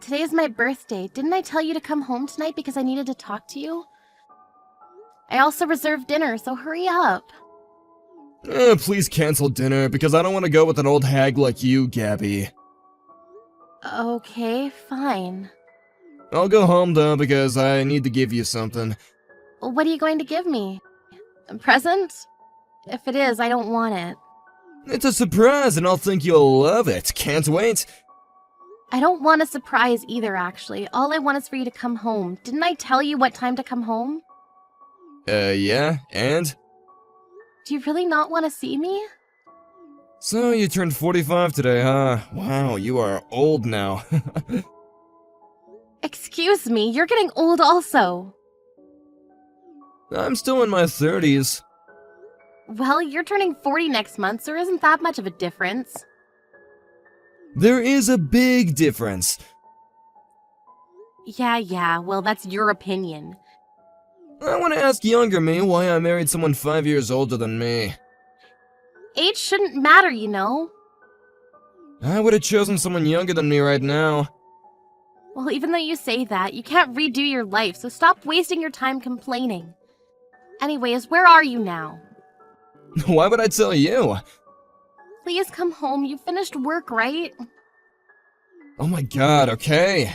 Today's my birthday. Didn't I tell you to come home tonight because I needed to talk to you? I also reserved dinner, so hurry up. Please cancel dinner, because I don't want to go with an old hag like you, Gabby. Okay, fine. I'll go home, though, because I need to give you something. What are you going to give me? A present? If it is, I don't want it. It's a surprise, and I'll think you'll love it. Can't wait. I don't want a surprise either, actually. All I want is for you to come home. Didn't I tell you what time to come home? Yeah, and? Do you really not want to see me? So, you turned 45 today, huh? Wow, you are old now. Excuse me, you're getting old also. I'm still in my 30s. Well, you're turning 40 next month, so there isn't that much of a difference. There is a big difference. Yeah, well, that's your opinion. I want to ask younger me why I married someone 5 years older than me. Age shouldn't matter, you know. I would have chosen someone younger than me right now. Well, even though you say that, you can't redo your life, so stop wasting your time complaining. Anyways, where are you now? Why would I tell you? Please come home. You finished work, right? Oh my god, okay.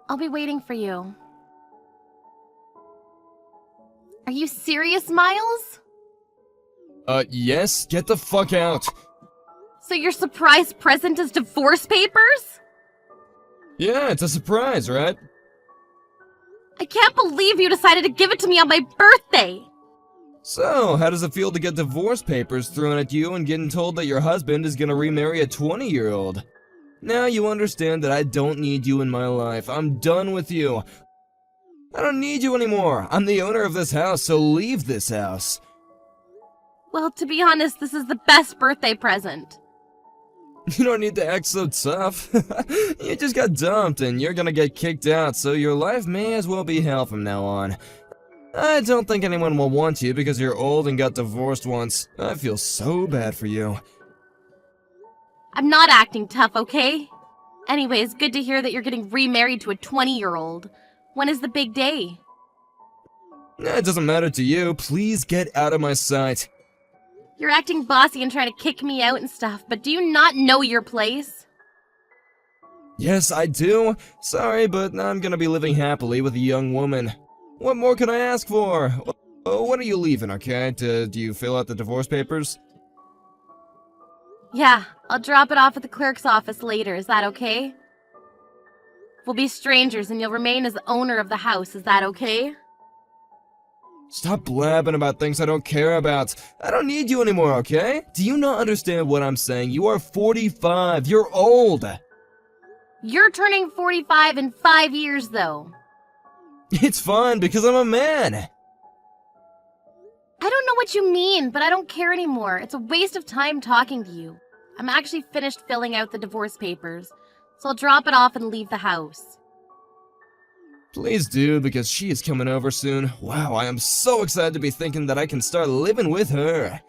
I'll be waiting for you. Are you serious, Miles? Yes, get the fuck out. So your surprise present is divorce papers? Yeah, it's a surprise, right? I can't believe you decided to give it to me on my birthday! So, how does it feel to get divorce papers thrown at you and getting told that your husband is gonna remarry a 20-year-old? Now you understand that I don't need you in my life. I'm done with you. I don't need you anymore. I'm the owner of this house, so leave this house. Well, to be honest, this is the best birthday present. You don't need to act so tough. You just got dumped and you're gonna get kicked out, so your life may as well be hell from now on. I don't think anyone will want you because you're old and got divorced once. I feel so bad for you. I'm not acting tough, okay? Anyways, good to hear that you're getting remarried to a 20-year-old. When is the big day? It doesn't matter to you. Please get out of my sight. You're acting bossy and trying to kick me out and stuff, but do you not know your place? Yes, I do. Sorry, but I'm gonna be living happily with a young woman. What more can I ask for? Oh, when are you leaving, okay? Do you fill out the divorce papers? Yeah, I'll drop it off at the clerk's office later. Is that okay? We'll be strangers and you'll remain as the owner of the house. Is that okay? Stop blabbing about things I don't care about. I don't need you anymore, okay? Do you not understand what I'm saying? You are 45. You're old. You're turning 45 in 5 years, though. It's fine because I'm a man. I don't know what you mean, but I don't care anymore. It's a waste of time talking to you. I'm actually finished filling out the divorce papers, so I'll drop it off and leave the house. Please do, because she is coming over soon. Wow, I am so excited to be thinking that I can start living with her.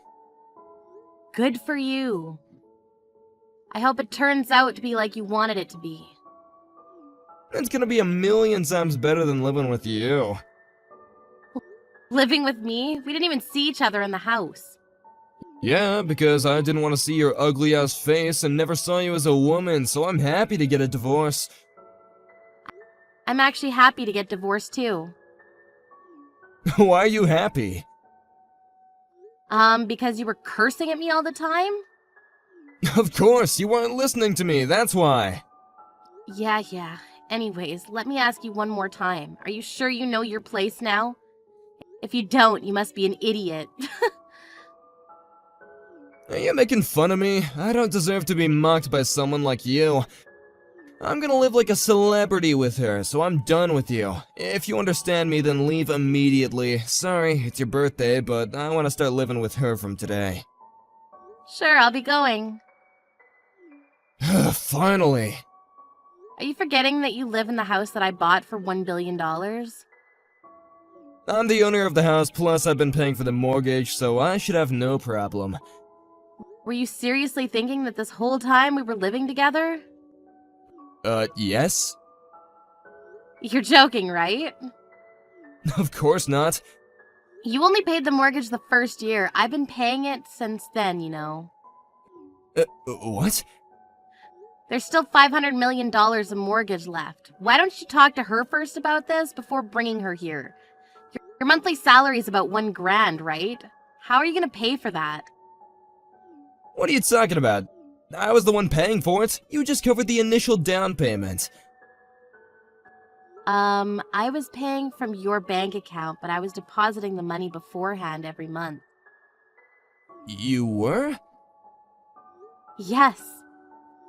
Good for you. I hope it turns out to be like you wanted it to be. It's gonna be a million times better than living with you. Living with me? We didn't even see each other in the house. Yeah, because I didn't want to see your ugly-ass face and never saw you as a woman, so I'm happy to get a divorce. I'm actually happy to get divorced, too. Why are you happy? Because you were cursing at me all the time? Of course, you weren't listening to me, that's why. Yeah. Anyways, let me ask you one more time. Are you sure you know your place now? If you don't, you must be an idiot. Are you making fun of me? I don't deserve to be mocked by someone like you. I'm gonna live like a celebrity with her, so I'm done with you. If you understand me, then leave immediately. Sorry, it's your birthday, but I want to start living with her from today. Sure, I'll be going. Finally. Are you forgetting that you live in the house that I bought for $1 billion? I'm the owner of the house, plus I've been paying for the mortgage, so I should have no problem. Were you seriously thinking that this whole time we were living together? Yes? You're joking, right? Of course not. You only paid the mortgage the first year. I've been paying it since then, you know. What? There's still $500 million of mortgage left. Why don't you talk to her first about this before bringing her here? Your monthly salary is about $1,000, right? How are you gonna pay for that? What are you talking about? I was the one paying for it. You just covered the initial down payment. I was paying from your bank account, but I was depositing the money beforehand every month. You were? Yes.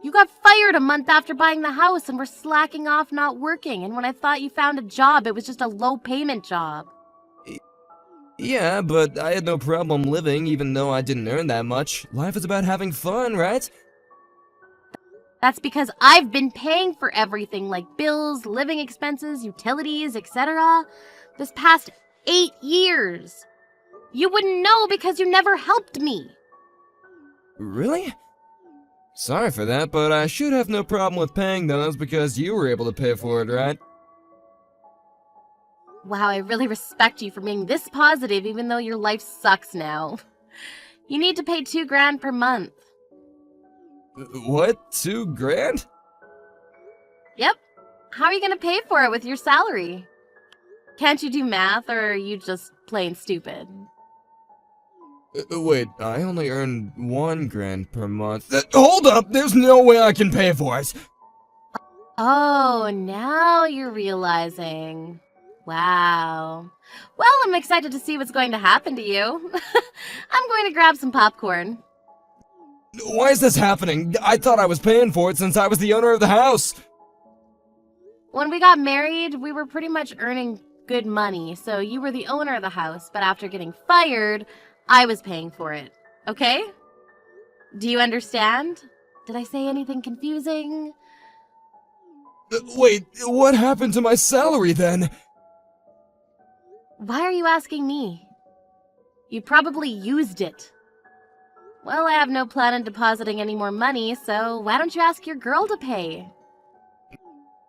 You got fired a month after buying the house and were slacking off not working, and when I thought you found a job, it was just a low-payment job. Yeah, but I had no problem living even though I didn't earn that much. Life is about having fun, right? That's because I've been paying for everything like bills, living expenses, utilities, etc. this past 8 years. You wouldn't know because you never helped me. Really? Sorry for that, but I should have no problem with paying those because you were able to pay for it, right? Wow, I really respect you for being this positive even though your life sucks now. You need to pay $2,000 per month. What? $2,000? Yep. How are you going to pay for it with your salary? Can't you do math, or are you just plain stupid? Wait, I only earn $1,000 per month. Hold up! There's no way I can pay for it! Oh, now you're realizing. Wow. Well, I'm excited to see what's going to happen to you. I'm going to grab some popcorn. Why is this happening? I thought I was paying for it since I was the owner of the house. When we got married, we were pretty much earning good money, so you were the owner of the house, but after getting fired, I was paying for it. Okay? Do you understand? Did I say anything confusing? Wait, what happened to my salary then? Why are you asking me? You probably used it. Well, I have no plan on depositing any more money, so why don't you ask your girl to pay?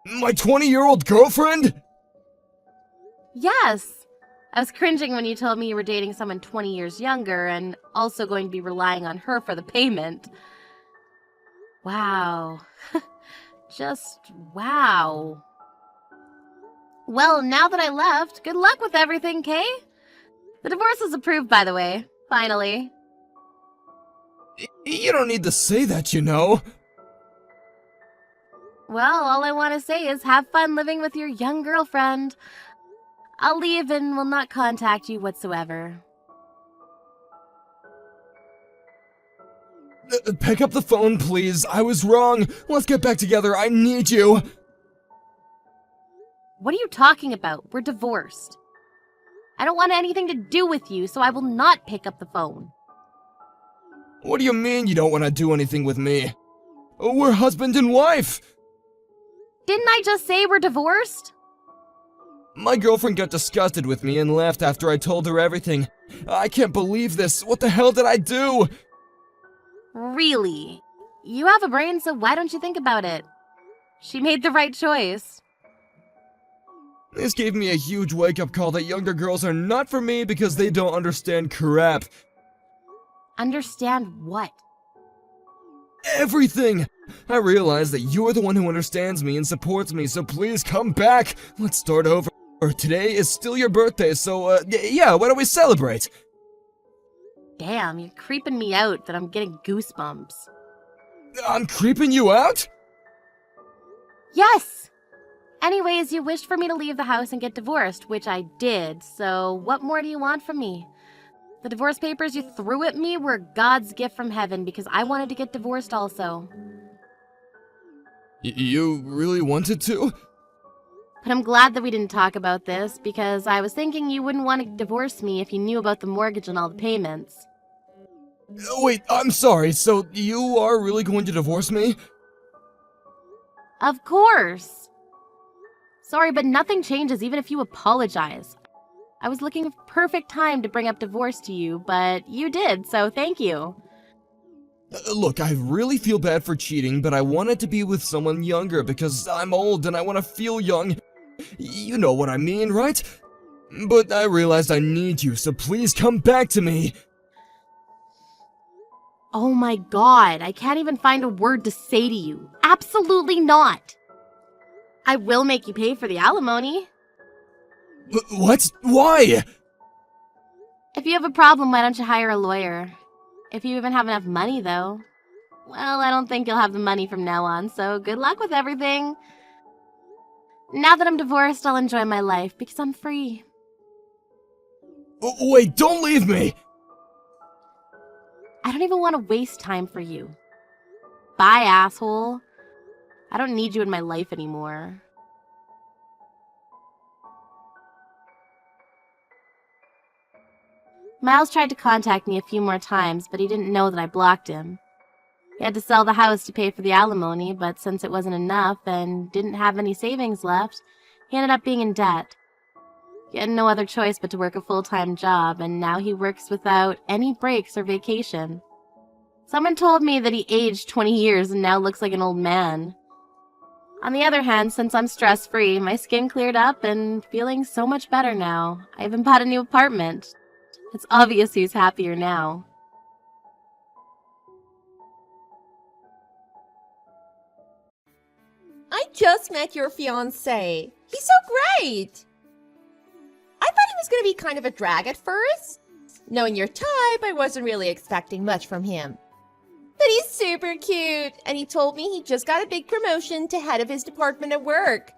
My 20-year-old girlfriend? Yes. I was cringing when you told me you were dating someone 20 years younger and also going to be relying on her for the payment. Wow. Just wow. Well, now that I left, good luck with everything, Kay? The divorce is approved, by the way. Finally. You don't need to say that, you know. Well, all I want to say is have fun living with your young girlfriend. I'll leave and will not contact you whatsoever. Pick up the phone, please. I was wrong. Let's get back together. I need you. What are you talking about? We're divorced. I don't want anything to do with you, so I will not pick up the phone. What do you mean you don't want to do anything with me? We're husband and wife. Didn't I just say we're divorced? My girlfriend got disgusted with me and left after I told her everything. I can't believe this. What the hell did I do? Really? You have a brain, so why don't you think about it? She made the right choice. This gave me a huge wake-up call that younger girls are not for me because they don't understand crap. Understand what? Everything! I realize that you're the one who understands me and supports me, so please come back! Let's start over. Today is still your birthday, so, yeah, why don't we celebrate? Damn, you're creeping me out that I'm getting goosebumps. I'm creeping you out? Yes! Anyways, you wished for me to leave the house and get divorced, which I did, so what more do you want from me? The divorce papers you threw at me were God's gift from heaven because I wanted to get divorced also. You really wanted to? But I'm glad that we didn't talk about this because I was thinking you wouldn't want to divorce me if you knew about the mortgage and all the payments. Wait, I'm sorry, so you are really going to divorce me? Of course! Sorry, but nothing changes even if you apologize. I was looking for perfect time to bring up divorce to you, but you did, so thank you. Look, I really feel bad for cheating, but I wanted to be with someone younger because I'm old and I want to feel young. You know what I mean, right? But I realized I need you, so please come back to me. Oh my god, I can't even find a word to say to you. Absolutely not. I will make you pay for the alimony. What? Why? If you have a problem, why don't you hire a lawyer? If you even have enough money, though. Well, I don't think you'll have the money from now on, so good luck with everything. Now that I'm divorced, I'll enjoy my life because I'm free. Wait, don't leave me! I don't even want to waste time for you. Bye, asshole. I don't need you in my life anymore. Miles tried to contact me a few more times, but he didn't know that I blocked him. He had to sell the house to pay for the alimony, but since it wasn't enough and didn't have any savings left, he ended up being in debt. He had no other choice but to work a full-time job, and now he works without any breaks or vacation. Someone told me that he aged 20 years and now looks like an old man. On the other hand, since I'm stress-free, my skin cleared up and feeling so much better now. I even bought a new apartment. It's obvious he's happier now. I just met your fiancé. He's so great! I thought he was going to be kind of a drag at first. Knowing your type, I wasn't really expecting much from him. But he's super cute, and he told me he just got a big promotion to head of his department at work.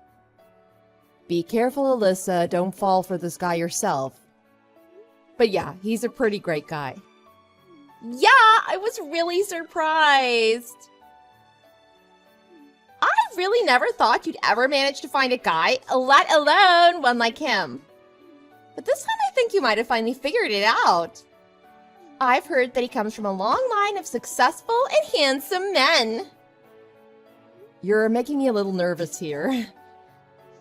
Be careful, Alyssa. Don't fall for this guy yourself. But yeah, he's a pretty great guy. Yeah, I was really surprised. I really never thought you'd ever manage to find a guy, let alone one like him. But this time I think you might have finally figured it out. I've heard that he comes from a long line of successful and handsome men. You're making me a little nervous here.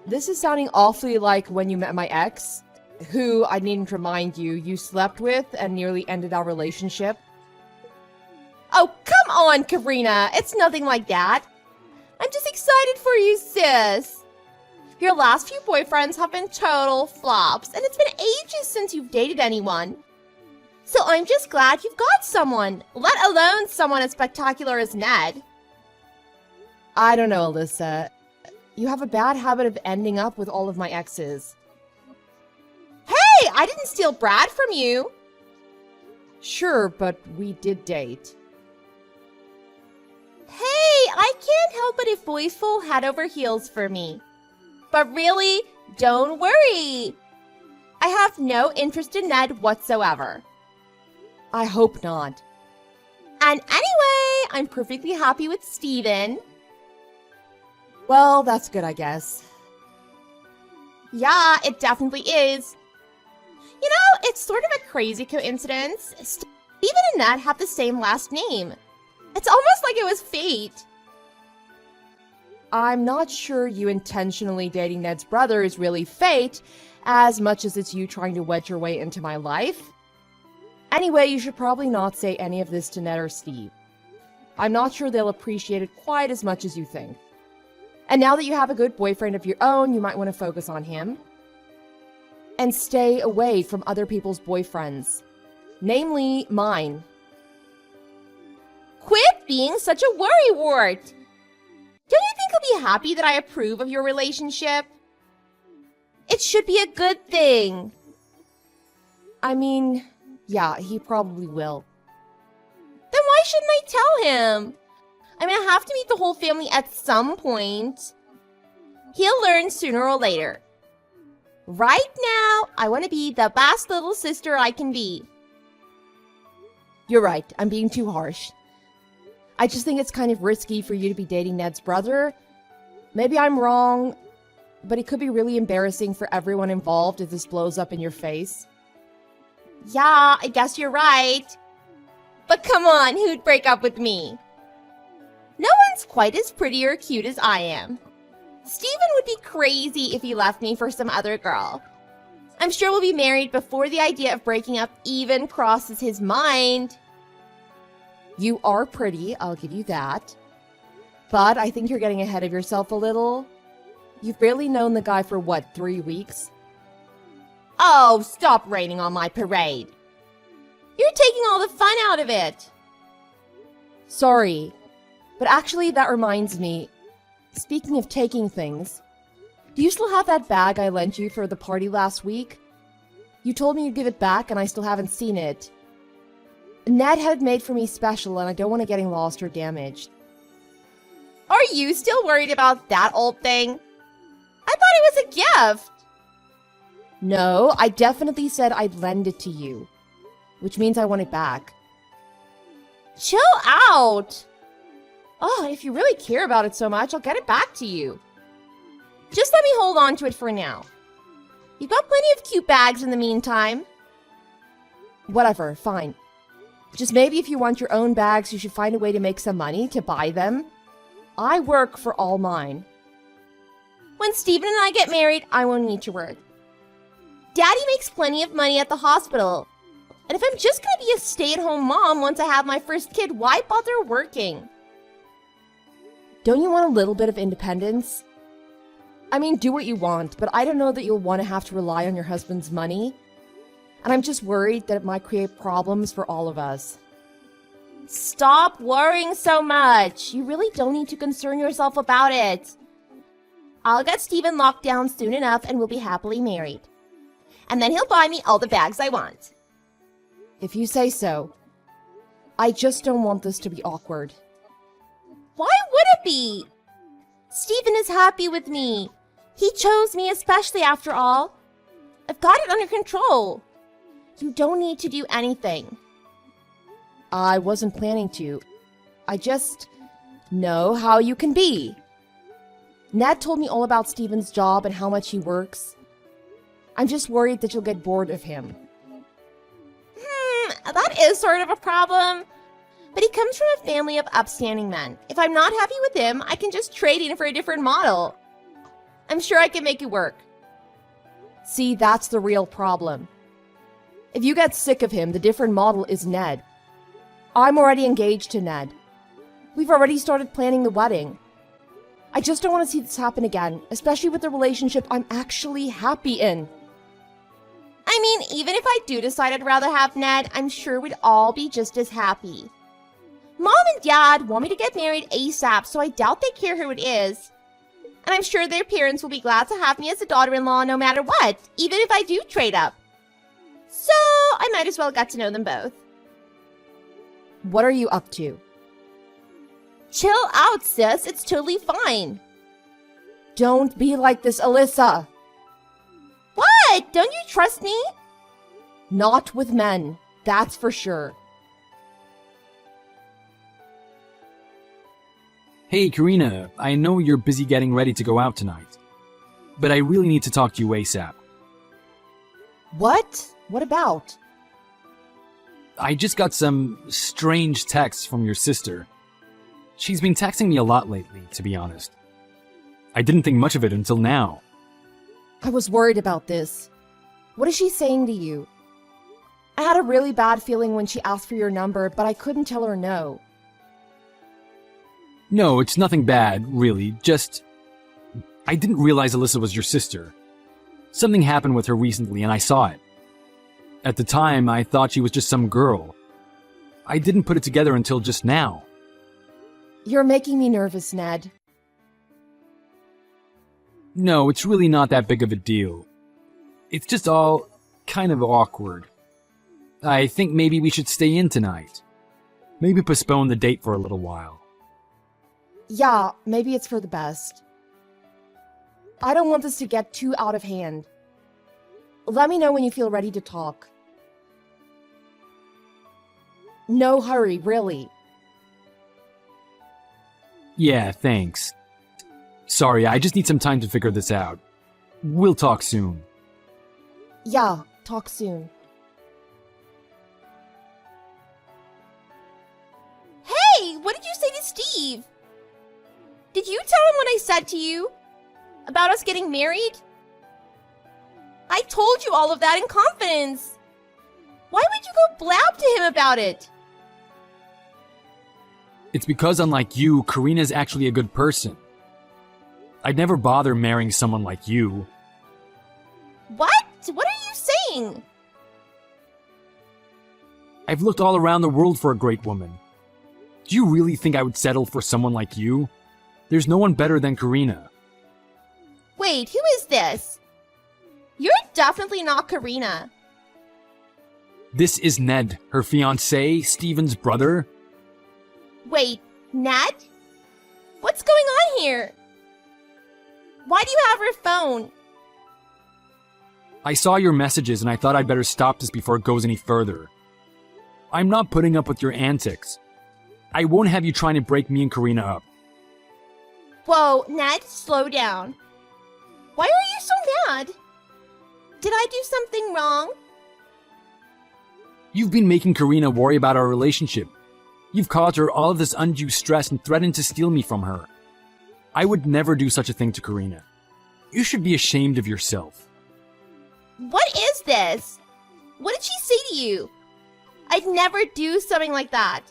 This is sounding awfully like when you met my ex, who, I needn't remind you, you slept with and nearly ended our relationship. Oh, come on, Karina. It's nothing like that. I'm just excited for you, sis. Your last few boyfriends have been total flops, and it's been ages since you've dated anyone. So I'm just glad you've got someone, let alone someone as spectacular as Ned. I don't know, Alyssa. You have a bad habit of ending up with all of my exes. Hey, I didn't steal Brad from you. Sure, but we did date. Hey, I can't help it if boys fall head over heels for me. But really, don't worry. I have no interest in Ned whatsoever. I hope not. And anyway, I'm perfectly happy with Steven. Well, that's good, I guess. Yeah, it definitely is. You know, it's sort of a crazy coincidence. Steven and Ned have the same last name. It's almost like it was fate. I'm not sure you intentionally dating Ned's brother is really fate, as much as it's you trying to wedge your way into my life. Anyway, you should probably not say any of this to Ned or Steve. I'm not sure they'll appreciate it quite as much as you think. And now that you have a good boyfriend of your own, you might want to focus on him. And stay away from other people's boyfriends. Namely, mine. Quit being such a worrywart! Don't you think he'll be happy that I approve of your relationship? It should be a good thing. I mean, yeah, he probably will. Then why shouldn't I tell him? I mean, I have to meet the whole family at some point. He'll learn sooner or later. Right now, I want to be the best little sister I can be. You're right, I'm being too harsh. I just think it's kind of risky for you to be dating Ned's brother. Maybe I'm wrong, but it could be really embarrassing for everyone involved if this blows up in your face. Yeah, I guess you're right. But come on, who'd break up with me? No one's quite as pretty or cute as I am. Steven would be crazy if he left me for some other girl. I'm sure we'll be married before the idea of breaking up even crosses his mind. You are pretty, I'll give you that. But I think you're getting ahead of yourself a little. You've barely known the guy for, 3 weeks? Oh, stop raining on my parade. You're taking all the fun out of it. Sorry, but actually that reminds me. Speaking of taking things, do you still have that bag I lent you for the party last week? You told me you'd give it back and I still haven't seen it. Ned had it made for me special and I don't want it getting lost or damaged. Are you still worried about that old thing? I thought it was a gift. No, I definitely said I'd lend it to you, which means I want it back. Chill out. Oh, if you really care about it so much, I'll get it back to you. Just let me hold on to it for now. You've got plenty of cute bags in the meantime. Whatever, fine. Just maybe if you want your own bags, you should find a way to make some money to buy them. I work for all mine. When Steven and I get married, I won't need to work. Daddy makes plenty of money at the hospital. And if I'm just gonna be a stay-at-home mom once I have my first kid, why bother working? Don't you want a little bit of independence? I mean, do what you want, but I don't know that you'll want to have to rely on your husband's money. And I'm just worried that it might create problems for all of us. Stop worrying so much. You really don't need to concern yourself about it. I'll get Steven locked down soon enough and we'll be happily married. And then he'll buy me all the bags I want. If you say so. I just don't want this to be awkward. Why would it be? Steven is happy with me. He chose me especially after all. I've got it under control. You don't need to do anything. I wasn't planning to. I just know how you can be. Ned told me all about Steven's job and how much he works. I'm just worried that you'll get bored of him. That is sort of a problem. But he comes from a family of upstanding men. If I'm not happy with him, I can just trade in for a different model. I'm sure I can make it work. See, that's the real problem. If you get sick of him, the different model is Ned. I'm already engaged to Ned. We've already started planning the wedding. I just don't want to see this happen again, especially with the relationship I'm actually happy in. I mean, even if I do decide I'd rather have Ned, I'm sure we'd all be just as happy. Mom and Dad want me to get married ASAP, so I doubt they care who it is. And I'm sure their parents will be glad to have me as a daughter-in-law no matter what, even if I do trade up. So, I might as well get to know them both. What are you up to? Chill out, sis. It's totally fine. Don't be like this, Alyssa. What? Don't you trust me? Not with men, that's for sure. Hey, Karina, I know you're busy getting ready to go out tonight, but I really need to talk to you ASAP. What? What about? I just got some strange texts from your sister. She's been texting me a lot lately, to be honest. I didn't think much of it until now. I was worried about this. What is she saying to you? I had a really bad feeling when she asked for your number, but I couldn't tell her no. No, it's nothing bad, really. Just, I didn't realize Alyssa was your sister. Something happened with her recently and I saw it. At the time, I thought she was just some girl. I didn't put it together until just now. You're making me nervous, Ned. No, it's really not that big of a deal. It's just all kind of awkward. I think maybe we should stay in tonight. Maybe postpone the date for a little while. Yeah, maybe it's for the best. I don't want this to get too out of hand. Let me know when you feel ready to talk. No hurry, really. Yeah, thanks. Sorry, I just need some time to figure this out. We'll talk soon. Yeah, talk soon. Hey, what did you say to Steve? Did you tell him what I said to you? About us getting married? I told you all of that in confidence. Why would you go blab to him about it? It's because, unlike you, Karina's actually a good person. I'd never bother marrying someone like you. What? What are you saying? I've looked all around the world for a great woman. Do you really think I would settle for someone like you? There's no one better than Karina. Wait, who is this? You're definitely not Karina. This is Ned, her fiancé, Steven's brother. Wait, Ned? What's going on here? Why do you have her phone? I saw your messages and I thought I'd better stop this before it goes any further. I'm not putting up with your antics. I won't have you trying to break me and Karina up. Whoa, Ned, slow down. Why are you so mad? Did I do something wrong? You've been making Karina worry about our relationship. You've caused her all of this undue stress and threatened to steal me from her. I would never do such a thing to Karina. You should be ashamed of yourself. What is this? What did she say to you? I'd never do something like that.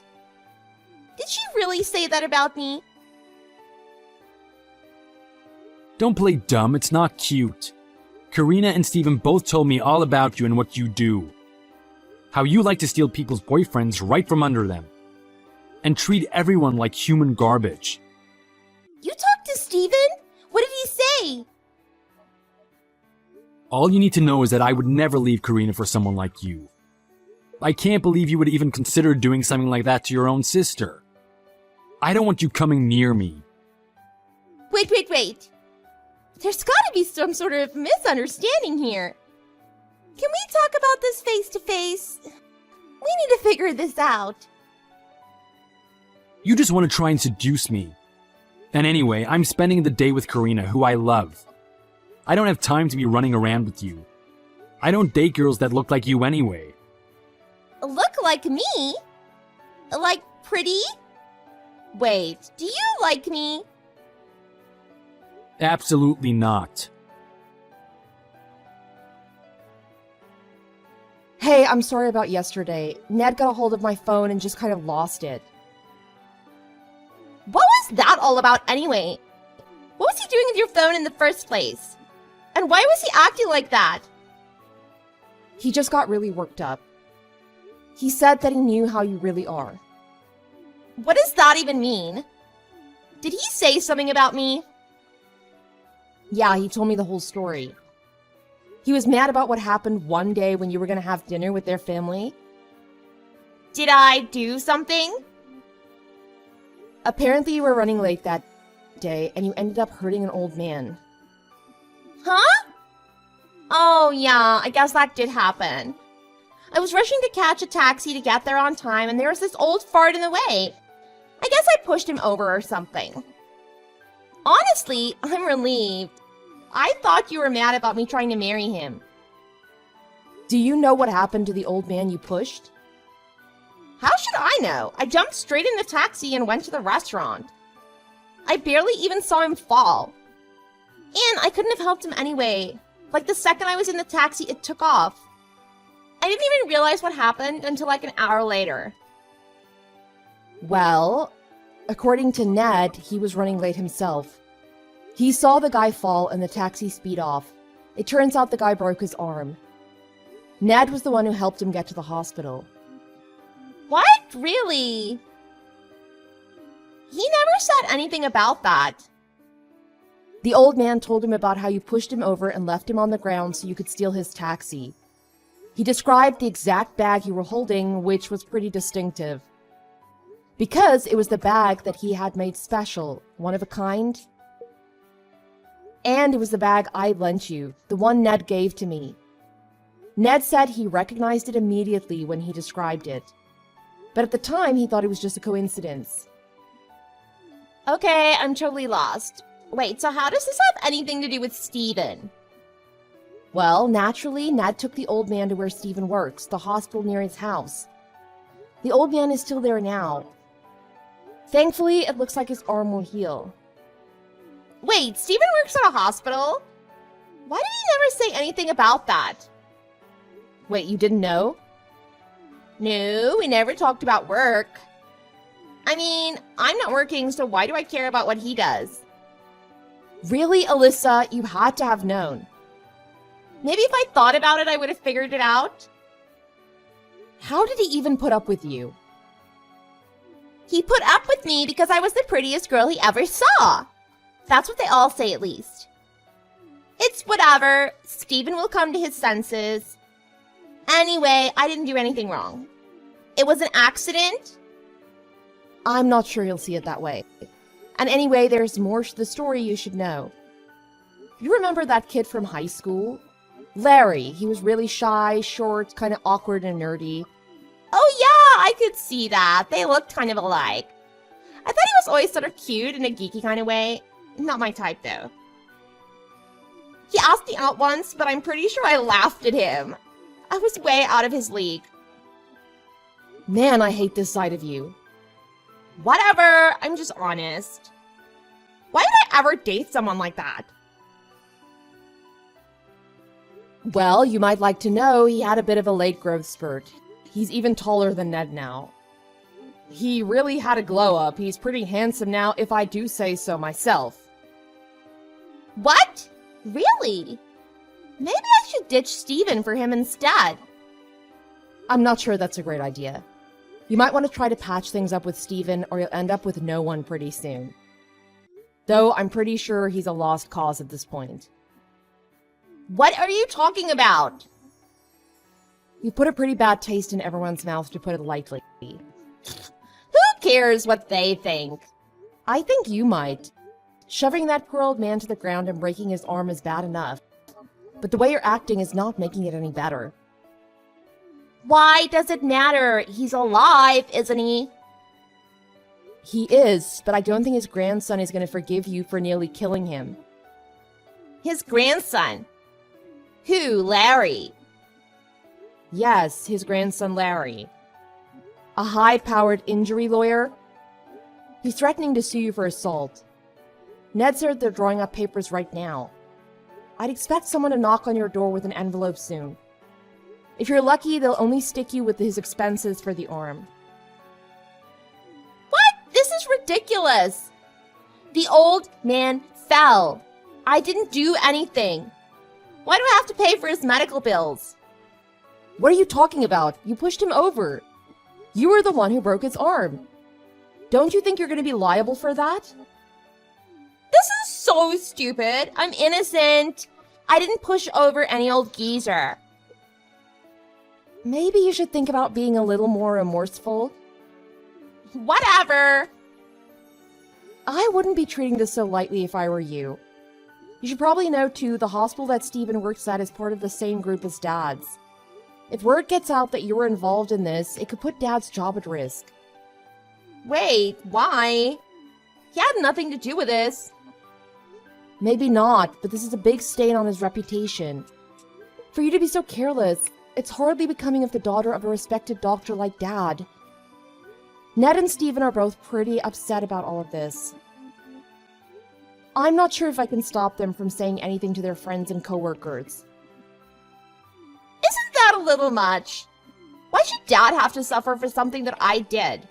Did she really say that about me? Don't play dumb, it's not cute. Karina and Steven both told me all about you and what you do. How you like to steal people's boyfriends right from under them. And treat everyone like human garbage. You talked to Steven? What did he say? All you need to know is that I would never leave Karina for someone like you. I can't believe you would even consider doing something like that to your own sister. I don't want you coming near me. Wait. There's gotta be some sort of misunderstanding here. Can we talk about this face to face? We need to figure this out. You just want to try and seduce me. And anyway, I'm spending the day with Karina, who I love. I don't have time to be running around with you. I don't date girls that look like you anyway. Look like me? Like pretty? Wait, do you like me? Absolutely not. Hey, I'm sorry about yesterday. Ned got a hold of my phone and just kind of lost it. What was that all about anyway? What was he doing with your phone in the first place? And why was he acting like that? He just got really worked up. He said that he knew how you really are. What does that even mean? Did he say something about me? Yeah, he told me the whole story. He was mad about what happened one day when you were gonna have dinner with their family. Did I do something? Apparently you were running late that day and you ended up hurting an old man. Huh? Oh yeah, I guess that did happen. I was rushing to catch a taxi to get there on time and there was this old fart in the way. I guess I pushed him over or something. Honestly, I'm relieved. I thought you were mad about me trying to marry him. Do you know what happened to the old man you pushed? How should I know? I jumped straight in the taxi and went to the restaurant. I barely even saw him fall. And I couldn't have helped him anyway. Like the second I was in the taxi, it took off. I didn't even realize what happened until like an hour later. Well, according to Ned, he was running late himself. He saw the guy fall and the taxi speed off. It turns out the guy broke his arm. Ned was the one who helped him get to the hospital. What? Really? He never said anything about that. The old man told him about how you pushed him over and left him on the ground so you could steal his taxi. He described the exact bag you were holding, which was pretty distinctive. Because it was the bag that he had made special, one of a kind. And it was the bag I lent you, the one Ned gave to me. Ned said he recognized it immediately when he described it. But at the time, he thought it was just a coincidence. Okay, I'm totally lost. Wait, so how does this have anything to do with Steven? Well, naturally, Ned took the old man to where Steven works, the hospital near his house. The old man is still there now. Thankfully, it looks like his arm will heal. Wait, Steven works at a hospital? Why did he never say anything about that? Wait, you didn't know? No, we never talked about work. I mean, I'm not working, so why do I care about what he does? Really, Alyssa, you had to have known. Maybe if I thought about it, I would have figured it out. How did he even put up with you? He put up with me because I was the prettiest girl he ever saw. That's what they all say, at least. It's whatever. Steven will come to his senses. Anyway, I didn't do anything wrong. It was an accident. I'm not sure you'll see it that way. And anyway, there's more to the story you should know. You remember that kid from high school? Larry. He was really shy, short, kind of awkward and nerdy. Oh yeah, I could see that. They looked kind of alike. I thought he was always sort of cute in a geeky kind of way. Not my type, though. He asked me out once, but I'm pretty sure I laughed at him. I was way out of his league. Man, I hate this side of you. Whatever, I'm just honest. Why would I ever date someone like that? Well, you might like to know he had a bit of a late growth spurt. He's even taller than Ned now. He really had a glow up. He's pretty handsome now, if I do say so myself. What? Really? Maybe I should ditch Steven for him instead. I'm not sure that's a great idea. You might want to try to patch things up with Steven, or you'll end up with no one pretty soon. Though I'm pretty sure he's a lost cause at this point. What are you talking about? You put a pretty bad taste in everyone's mouth, to put it lightly. Who cares what they think? I think you might. Shoving that poor old man to the ground and breaking his arm is bad enough. But the way you're acting is not making it any better. Why does it matter? He's alive, isn't he? He is, but I don't think his grandson is going to forgive you for nearly killing him. His grandson? Who, Larry? Yes, his grandson Larry. A high-powered injury lawyer. He's threatening to sue you for assault. Ned said they're drawing up papers right now. I'd expect someone to knock on your door with an envelope soon. If you're lucky, they'll only stick you with his expenses for the arm. What? This is ridiculous. The old man fell. I didn't do anything. Why do I have to pay for his medical bills? What are you talking about? You pushed him over. You were the one who broke his arm. Don't you think you're going to be liable for that? This is so stupid. I'm innocent. I didn't push over any old geezer. Maybe you should think about being a little more remorseful. Whatever. I wouldn't be treating this so lightly if I were you. You should probably know, too, the hospital that Steven works at is part of the same group as Dad's. If word gets out that you were involved in this, it could put Dad's job at risk. Wait, why? He had nothing to do with this. Maybe not, but this is a big stain on his reputation. For you to be so careless, it's hardly becoming of the daughter of a respected doctor like Dad. Ned and Steven are both pretty upset about all of this. I'm not sure if I can stop them from saying anything to their friends and coworkers. Isn't that a little much? Why should Dad have to suffer for something that I did?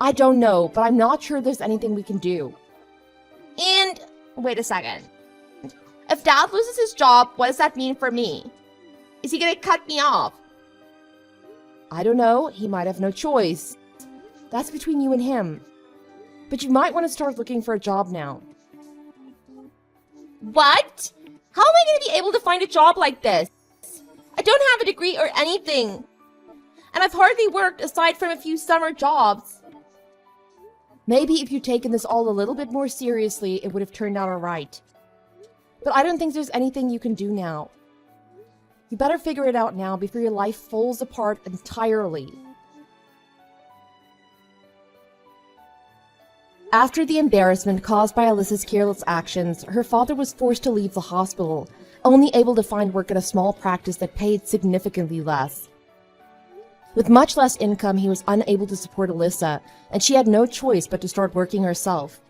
I don't know, but I'm not sure there's anything we can do. And, wait a second. If Dad loses his job, what does that mean for me? Is he gonna cut me off? I don't know, he might have no choice. That's between you and him. But you might want to start looking for a job now. What? How am I gonna be able to find a job like this? I don't have a degree or anything. And I've hardly worked aside from a few summer jobs. Maybe if you'd taken this all a little bit more seriously, it would have turned out alright. But I don't think there's anything you can do now. You better figure it out now before your life falls apart entirely. After the embarrassment caused by Alyssa's careless actions, her father was forced to leave the hospital, only able to find work at a small practice that paid significantly less. With much less income, he was unable to support Alyssa, and she had no choice but to start working herself.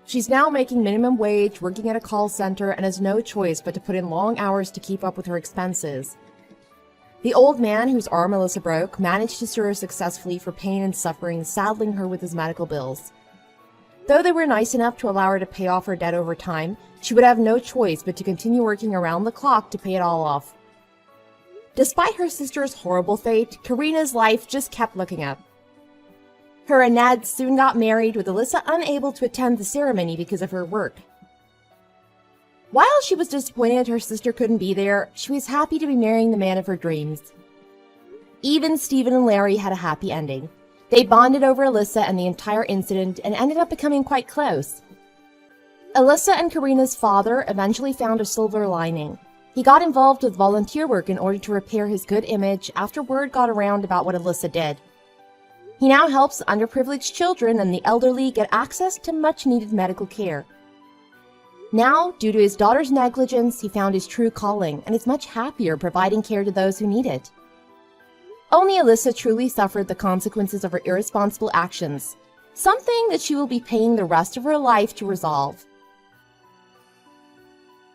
She's now making minimum wage, working at a call center, and has no choice but to put in long hours to keep up with her expenses. The old man, whose arm Alyssa broke, managed to sue her successfully for pain and suffering, saddling her with his medical bills. Though they were nice enough to allow her to pay off her debt over time, she would have no choice but to continue working around the clock to pay it all off. Despite her sister's horrible fate, Karina's life just kept looking up. Her and Ned soon got married, with Alyssa unable to attend the ceremony because of her work. While she was disappointed her sister couldn't be there, she was happy to be marrying the man of her dreams. Even Stephen and Larry had a happy ending. They bonded over Alyssa and the entire incident and ended up becoming quite close. Alyssa and Karina's father eventually found a silver lining. He got involved with volunteer work in order to repair his good image after word got around about what Alyssa did. He now helps underprivileged children and the elderly get access to much-needed medical care. Now, due to his daughter's negligence, he found his true calling and is much happier providing care to those who need it. Only Alyssa truly suffered the consequences of her irresponsible actions, something that she will be paying the rest of her life to resolve.